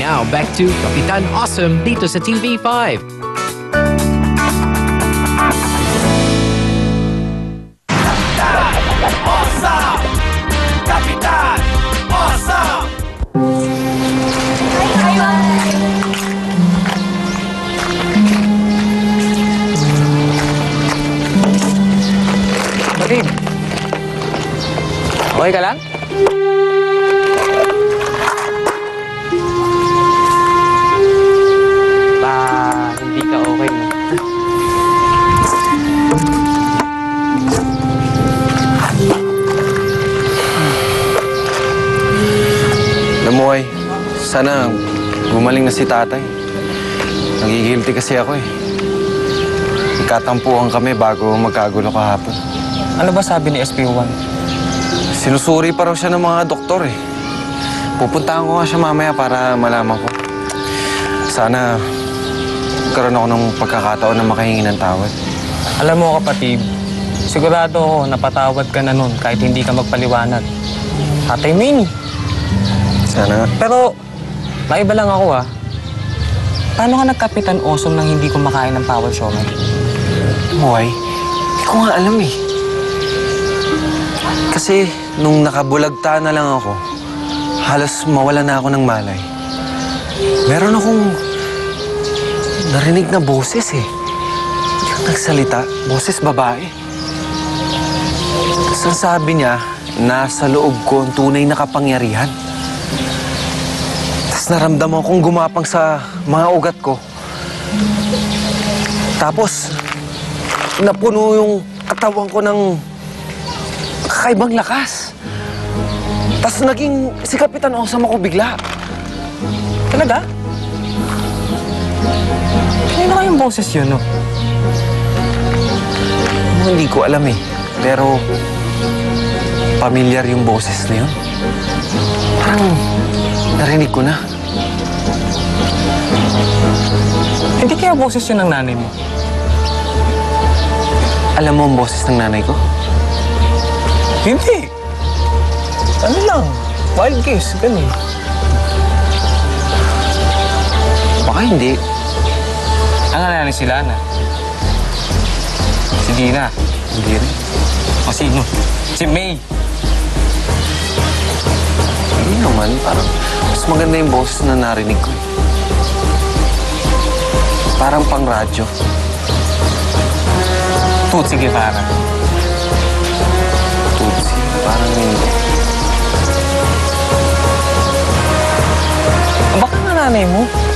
Now, back to Kapitan Awesome dito sa TV5. Awesome! Kapitan Awesome! Babe, okay ka lang? Hindi ka okay na. Lamuay, sana gumaling na si tatay. Nagigilty kasi ako eh. Nagkatampuhan kami bago magkagulo kahapon. Ano ba sabi ni SP1? Sinusuri pa raw siya ng mga doktor eh. Pupuntahan ko nga siya mamaya para malaman ko. Sana magkaroon ako ng pagkakataon na makahingi ng tawad. Alam mo kapatid, sigurado ako napatawad ka na nun kahit hindi ka magpaliwanag. Tatay Minnie. Sana. Pero, maiba lang ako ah. Paano ka nagkapitan awesome nang hindi kumakain ng power siomai? Muay, hindi ko nga alam eh. Kasi nung nakabulagta na lang ako, halos mawala na ako ng malay. Meron akong narinig na boses eh. Yung nagsalita, boses babae. Tapos ang sabi niya, nasa loob ko ang tunay na kapangyarihan. Tapos naramdaman kong gumapang sa mga ugat ko. Tapos, napuno yung katawan ko ng kakaibang lakas. Tapos naging si Kapitan Awesome ako bigla. Talaga? Kanino kayong boses yun, no? Hindi ko alam eh. Pero, pamilyar yung boses na yun. Parang narinig ko na. Hindi kaya boses yun ng nanay mo? Alam mo ang boses ng nanay ko? Hindi. Ano lang? Wild guess, ganun. Baka hindi. Ang nanay sila na. Si Dina. Hindi rin. O sino? Si May. Hindi naman. Parang mas maganda yung boses na narinig ko. Parang pang radyo. Tutsi Guevara. Tutsi. Parang hindi. Baka nga nanay mo.